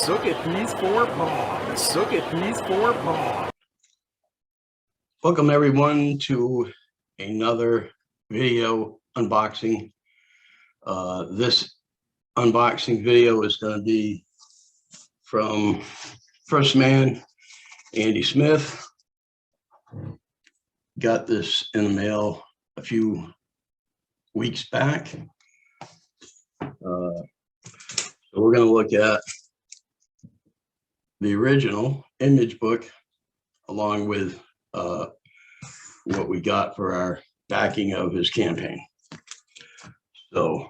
Suck it, please, for Paul. Suck it, please, for Paul. Welcome everyone to another video unboxing. This unboxing video is going to be from First Man, Andy Smith. Got this in the mail a few weeks back. So we're going to look at the original image book along with what we got for our backing of his campaign. So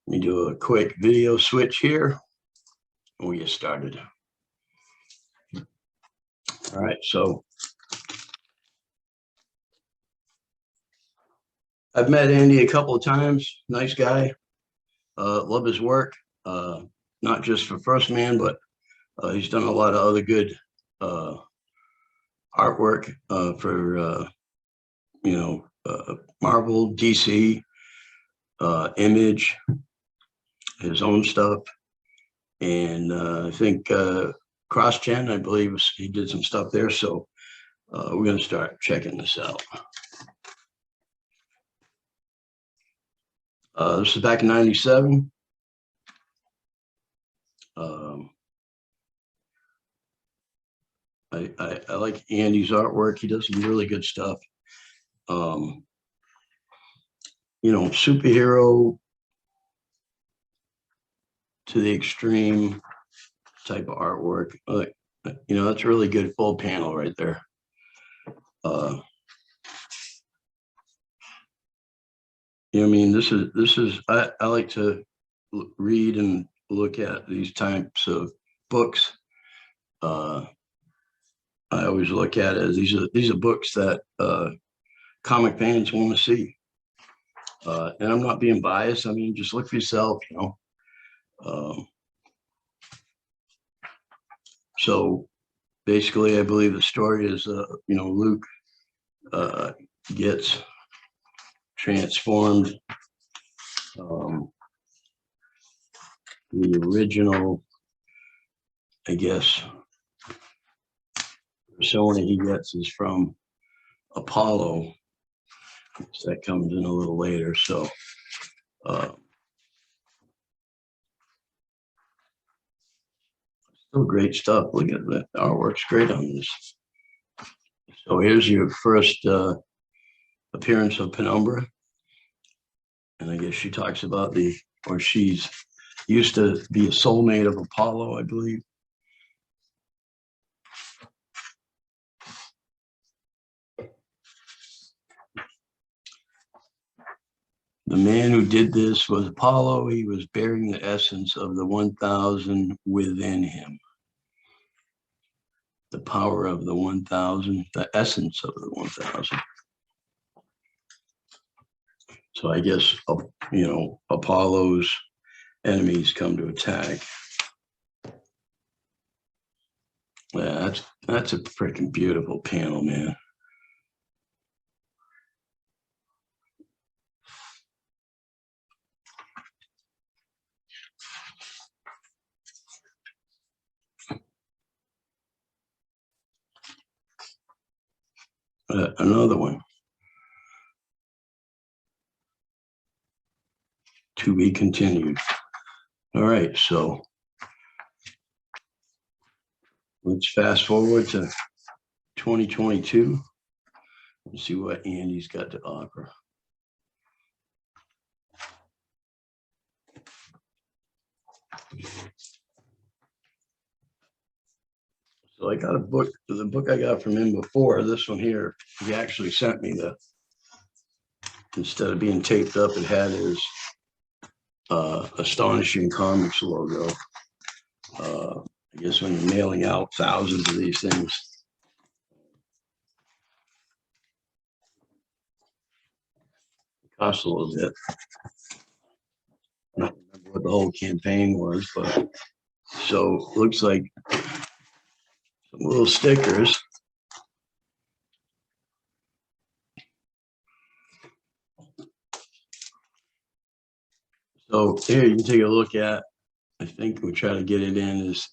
let me do a quick video switch here and we get started. All right, so I've met Andy a couple of times. Nice guy. Love his work, not just for First Man, but he's done a lot of other good artwork for Marvel, DC, Image, his own stuff, and I think CrossGen, I believe he did some stuff there. So we're going to start checking this out. This is back in '97. I like Andy's artwork. He does some really good stuff. Superhero to the extreme type of artwork. That's really good full panel right there. This is I like to read and look at these types of books. I always look at it as these are books that comic fans want to see. And I'm not being biased. I mean, just look for yourself, So basically, I believe the story is, Luke gets transformed. The original, I guess, persona he gets is from Apollo. So that comes in a little later. So still great stuff. Look at that. The artwork's great on this. So here's your first appearance of Penumbra. And I guess she talks about she's used to be a soulmate of Apollo, I believe. The man who did this was Apollo. He was bearing the essence of the 1,000 within him. The power of the 1,000, the essence of the 1,000. So I guess, Apollo's enemies come to attack. Yeah, that's a freaking beautiful panel, man. Another one. To be continued. All right, so let's fast forward to 2022 and see what Andy's got to offer. So I got a book, the book I got from him before, this one here, he actually sent me instead of being taped up, it had his Astonishing Comics logo. I guess when you're mailing out thousands of these things. It costs a little bit. I don't remember what the whole campaign was, but so looks like some little stickers. So here you can take a look at I think we'll try to get it in as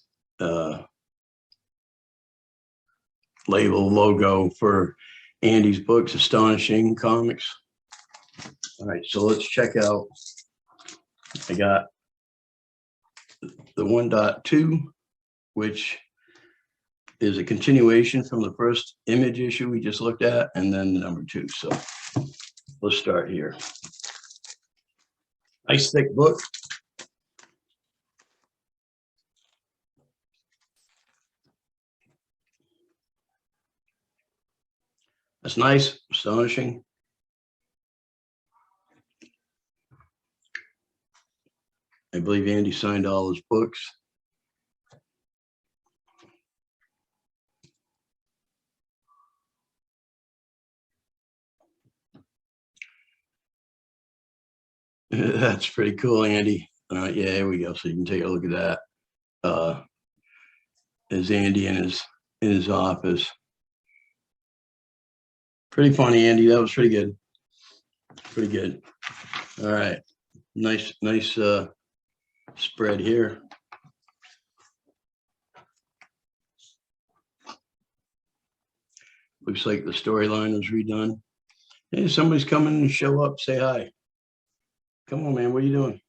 label logo for Andy's books, Astonishing Comics. All right, so let's check out. I got the 1.2, which is a continuation from the first image issue we just looked at, and then the number 2. So let's start here. Nice thick book. That's nice, astonishing. I believe Andy signed all his books. That's pretty cool, Andy. Yeah, here we go. So you can take a look at that. There's Andy in his office. Pretty funny, Andy. That was pretty good. Pretty good. All right. Nice spread here. Looks like the storyline was redone. Hey, somebody's coming to show up. Say hi. Come on, man. What are you doing?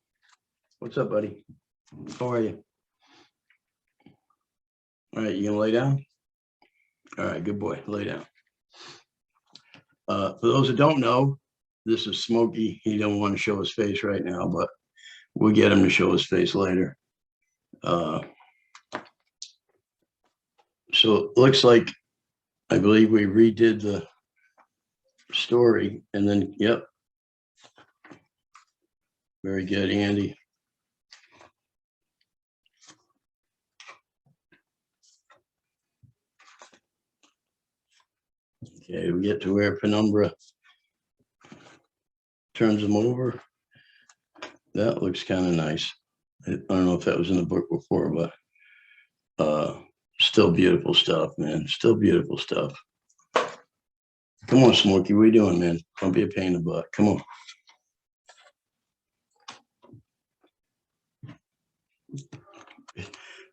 What's up, buddy? How are you? All right, you gonna lay down? All right, good boy. Lay down. For those that don't know, this is Smokey. He don't want to show his face right now, but we'll get him to show his face later. So it looks like, I believe we redid the story, and then, yep. Very good, Andy. Okay, we get to where Penumbra turns them over. That looks kind of nice. I don't know if that was in the book before, but still beautiful stuff, man. Still beautiful stuff. Come on, Smokey. What are you doing, man? Don't be a pain in the butt. Come on.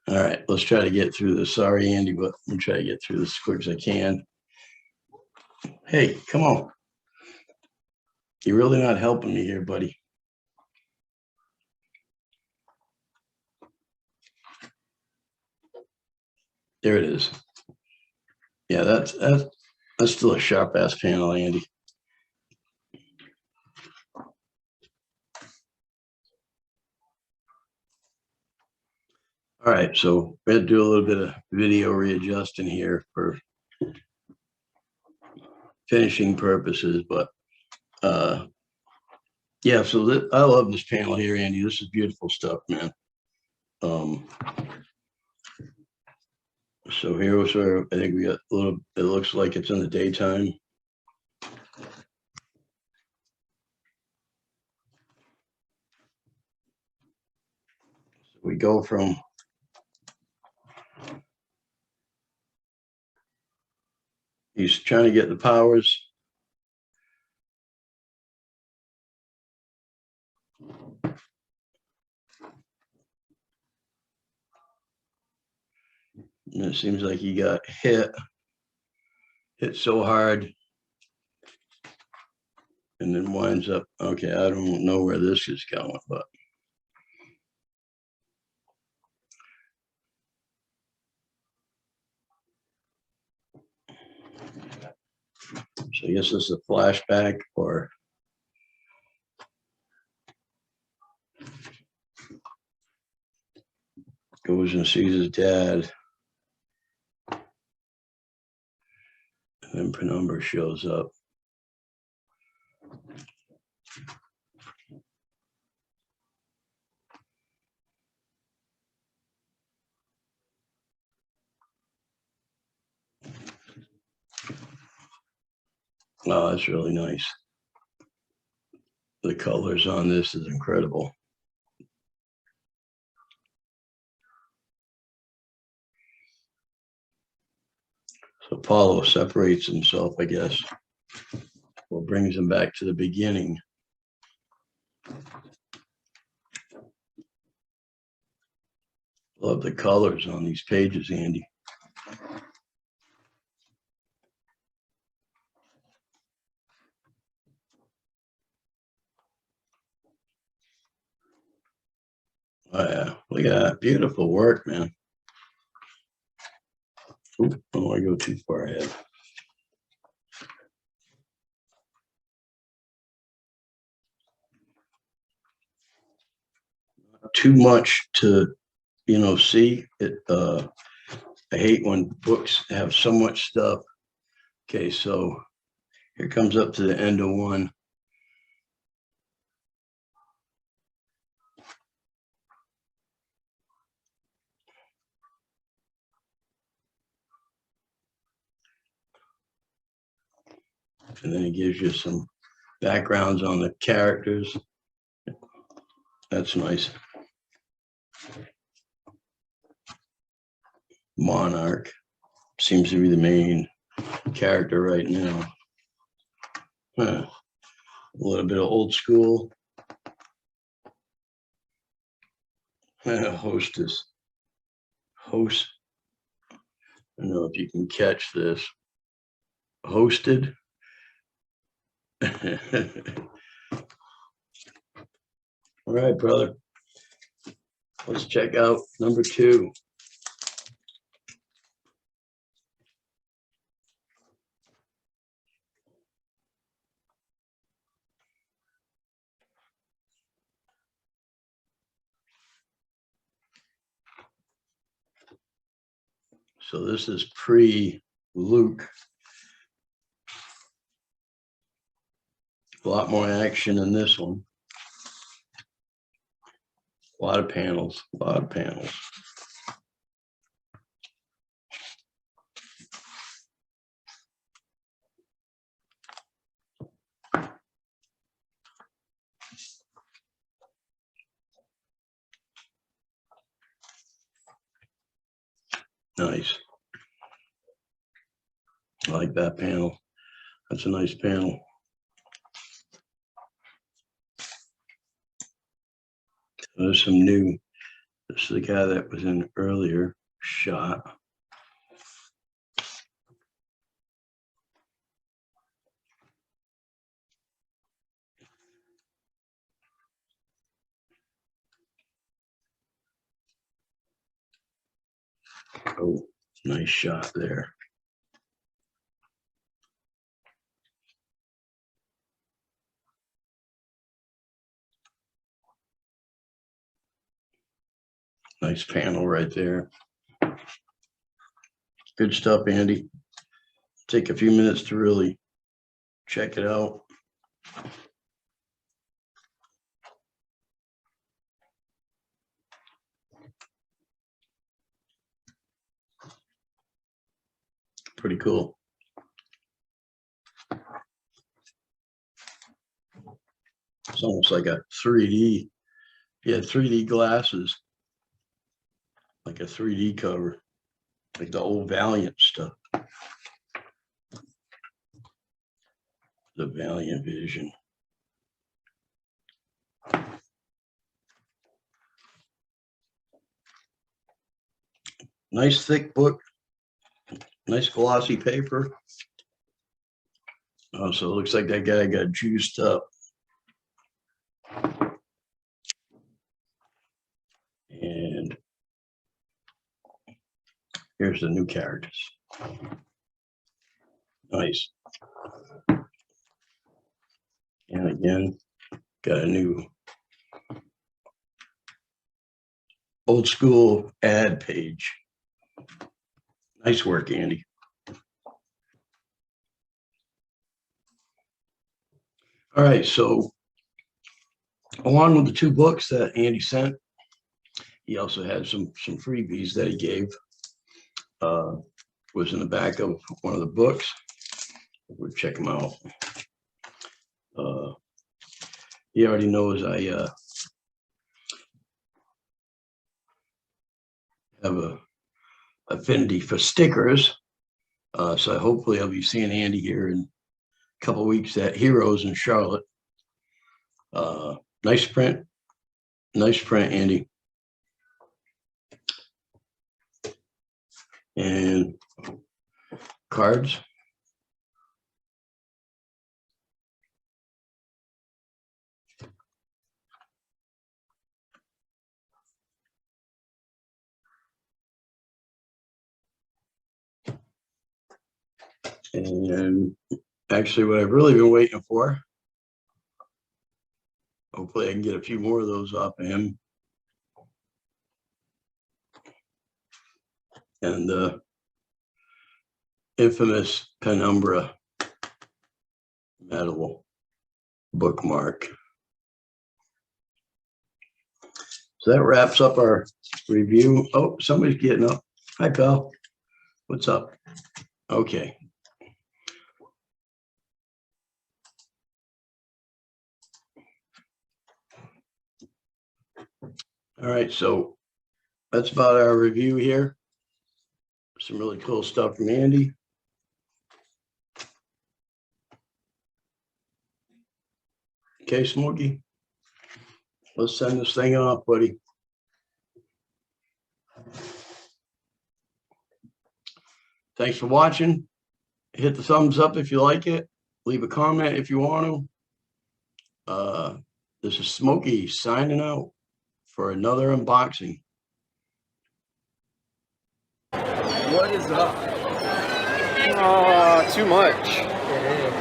All right, let's try to get through this. Sorry, Andy, but we'll try to get through this as quick as I can. Hey, come on. You're really not helping me here, buddy. There it is. Yeah, that's still a sharp ass panel, Andy. All right, so we had to do a little bit of video readjusting here for finishing purposes, but yeah, so I love this panel here, Andy. This is beautiful stuff, man. So here was where I think we got a little, it looks like it's in the daytime. So we go from he's trying to get the powers. And it seems like he got hit so hard and then winds up, okay, I don't know where this is going, but so I guess this is a flashback, or goes and sees his dad. And then Penumbra shows up. Oh, that's really nice. The colors on this is incredible. So Apollo separates himself, I guess, or brings him back to the beginning. Love the colors on these pages, Andy. Oh, yeah, look at that. Beautiful work, man. Oop, I don't want to go too far ahead. Too much to, see it. I hate when books have so much stuff. Okay, so here comes up to the end of one. And then it gives you some backgrounds on the characters. That's nice. Monarch seems to be the main character right now. Huh. A little bit of old school. Hostess. Host. I don't know if you can catch this. Hosted. All right, brother. Let's check out number 2. So this is pre-Luke. A lot more action in this one. A lot of panels, a lot of panels. Nice. I like that panel. That's a nice panel. There's some new. This is the guy that was in an earlier shot. Oh, nice shot there. Nice panel right there. Good stuff, Andy. Take a few minutes to really check it out. Pretty cool. It's almost like a 3D. He had 3D glasses, like a 3D cover, like the old Valiant stuff. The Valiant Vision. Nice thick book. Nice glossy paper. Oh, so it looks like that guy got juiced up. And here's the new characters. Nice. And again, got a new old school ad page. Nice work, Andy. All right, so along with the 2 books that Andy sent, he also had some freebies that he gave. Was in the back of one of the books. We'll check them out. He already knows I have a affinity for stickers. So hopefully I'll be seeing Andy here in a couple of weeks at Heroes in Charlotte. Nice print, Andy. and cards. And actually what I've really been waiting for, hopefully I can get a few more of those off of him. And the infamous Penumbra metal bookmark. So that wraps up our review. Oh, somebody's getting up. Hi, pal. What's up? Okay. All right, so that's about our review here. Some really cool stuff from Andy. Okay, Smokey, let's send this thing off, buddy. Thanks for watching. Hit the thumbs up if you like it. Leave a comment if you want to. This is Smokey signing out for another unboxing. What is up? Too much. It is.